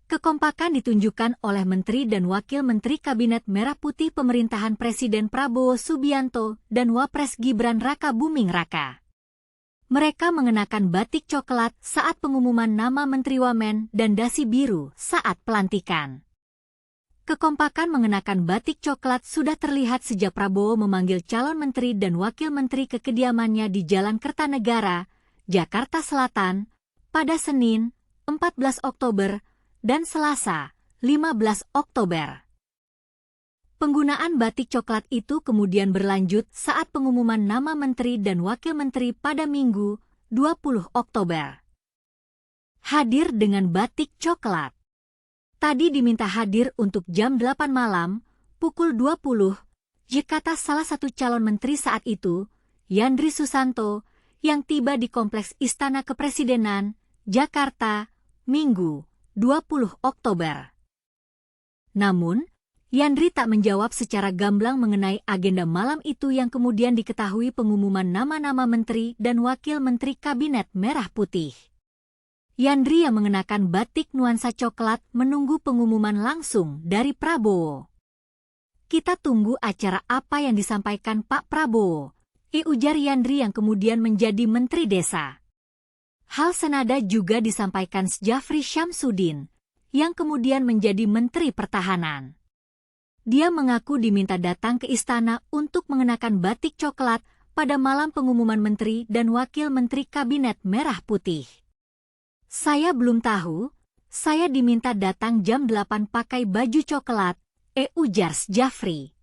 Kekompakan ditunjukkan oleh Menteri dan Wakil Menteri Kabinet Merah Putih Pemerintahan Presiden Prabowo Subianto dan Wapres Gibran Raka Buming Raka. Mereka mengenakan batik coklat saat pengumuman nama Menteri Wamen dan dasi biru saat pelantikan. Kekompakan mengenakan batik coklat sudah terlihat sejak Prabowo memanggil calon menteri dan wakil menteri ke kediamannya di Jalan Kertanegara, Jakarta Selatan, pada Senin, 14 Oktober, dan Selasa, 15 Oktober. Penggunaan batik coklat itu kemudian berlanjut saat pengumuman nama menteri dan wakil menteri pada Minggu, 20 Oktober. Hadir dengan batik coklat. Tadi diminta hadir untuk jam 8 malam, pukul 20, kata salah satu calon menteri saat itu, Yandri Susanto, yang tiba di Kompleks Istana Kepresidenan, Jakarta, Minggu, 20 Oktober. Namun, Yandri tak menjawab secara gamblang mengenai agenda malam itu yang kemudian diketahui pengumuman nama-nama menteri dan wakil menteri Kabinet Merah Putih. Yandri yang mengenakan batik nuansa coklat menunggu pengumuman langsung dari Prabowo. Kita tunggu acara apa yang disampaikan Pak Prabowo, ujar Yandri yang kemudian menjadi Menteri Desa. Hal senada juga disampaikan Djafri Syamsuddin, yang kemudian menjadi Menteri Pertahanan. Dia mengaku diminta datang ke istana untuk mengenakan batik coklat pada malam pengumuman menteri dan wakil menteri Kabinet Merah Putih. Saya belum tahu, saya diminta datang jam 8 pakai baju coklat, ujar Djafri.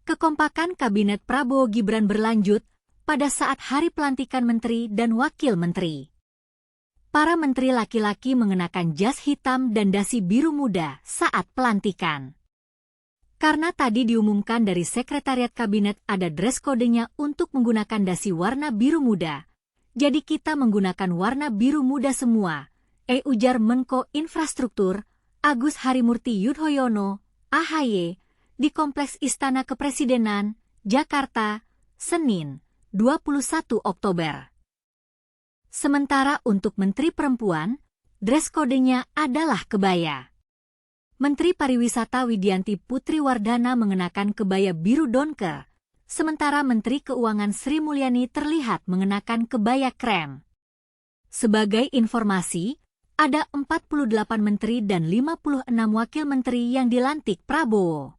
Kekompakan Kabinet Prabowo Gibran berlanjut pada saat hari pelantikan menteri dan wakil menteri. Para menteri laki-laki mengenakan jas hitam dan dasi biru muda saat pelantikan. Karena tadi diumumkan dari Sekretariat Kabinet ada dress kodenya untuk menggunakan dasi warna biru muda. Jadi kita menggunakan warna biru muda semua, ujar Menko Infrastruktur, Agus Harimurti Yudhoyono, AHY, di Kompleks Istana Kepresidenan, Jakarta, Senin, 21 Oktober. Sementara untuk Menteri Perempuan, dress kodenya adalah kebaya. Menteri Pariwisata Widianti Putri Wardana mengenakan kebaya biru donker, sementara Menteri Keuangan Sri Mulyani terlihat mengenakan kebaya krem. Sebagai informasi, ada 48 menteri dan 56 wakil menteri yang dilantik Prabowo.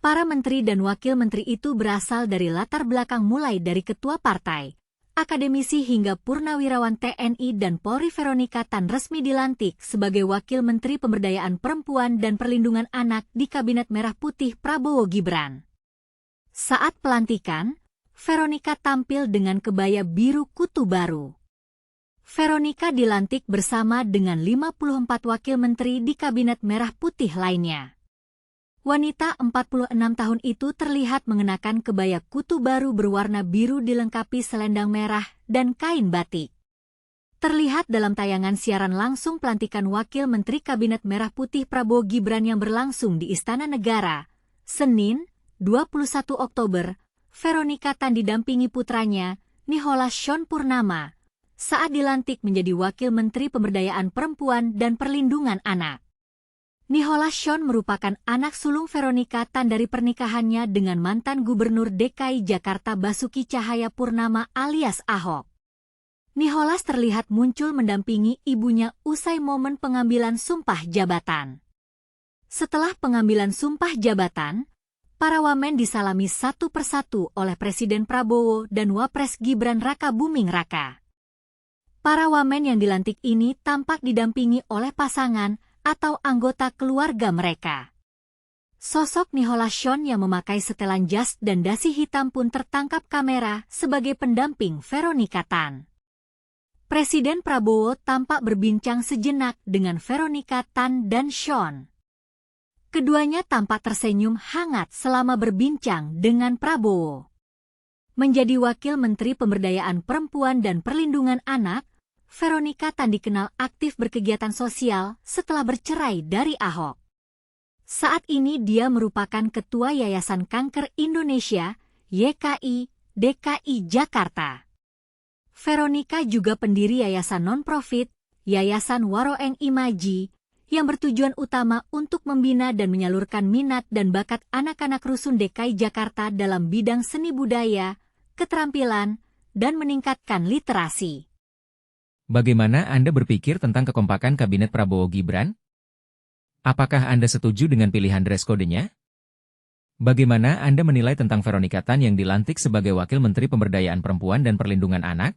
Para menteri dan wakil menteri itu berasal dari latar belakang mulai dari ketua partai, akademisi hingga purnawirawan TNI dan Polri. Veronica Tan resmi dilantik sebagai Wakil Menteri Pemberdayaan Perempuan dan Perlindungan Anak di Kabinet Merah Putih Prabowo Gibran. Saat pelantikan, Veronica tampil dengan kebaya biru kutu baru. Veronica dilantik bersama dengan 54 wakil menteri di Kabinet Merah Putih lainnya. Wanita 46 tahun itu terlihat mengenakan kebaya kutu baru berwarna biru dilengkapi selendang merah dan kain batik. Terlihat dalam tayangan siaran langsung pelantikan Wakil Menteri Kabinet Merah Putih Prabowo Gibran yang berlangsung di Istana Negara, Senin, 21 Oktober, Veronica Tan didampingi putranya, Nicholas Shawn Purnama, saat dilantik menjadi Wakil Menteri Pemberdayaan Perempuan dan Perlindungan Anak. Nicholas Shawn merupakan anak sulung Veronica Tan dari pernikahannya dengan mantan Gubernur DKI Jakarta Basuki Cahayapurnama alias Ahok. Nicholas terlihat muncul mendampingi ibunya usai momen pengambilan sumpah jabatan. Setelah pengambilan sumpah jabatan, para wamen disalami satu persatu oleh Presiden Prabowo dan Wapres Gibran Raka Buming Raka. Para wamen yang dilantik ini tampak didampingi oleh pasangan atau anggota keluarga mereka. Sosok Nicholas Shawn yang memakai setelan jas dan dasi hitam pun tertangkap kamera sebagai pendamping Veronica Tan. Presiden Prabowo tampak berbincang sejenak dengan Veronica Tan dan Shawn. Keduanya tampak tersenyum hangat selama berbincang dengan Prabowo. Menjadi Wakil Menteri Pemberdayaan Perempuan dan Perlindungan Anak, Veronica Tan dikenal aktif berkegiatan sosial setelah bercerai dari Ahok. Saat ini dia merupakan Ketua Yayasan Kanker Indonesia, YKI, DKI Jakarta. Veronica juga pendiri yayasan non-profit, Yayasan Waroeng Imaji, yang bertujuan utama untuk membina dan menyalurkan minat dan bakat anak-anak Rusun DKI Jakarta dalam bidang seni budaya, keterampilan, dan meningkatkan literasi. Bagaimana Anda berpikir tentang kekompakan Kabinet Prabowo Gibran? Apakah Anda setuju dengan pilihan dress code-nya? Bagaimana Anda menilai tentang Veronica Tan yang dilantik sebagai Wakil Menteri Pemberdayaan Perempuan dan Perlindungan Anak?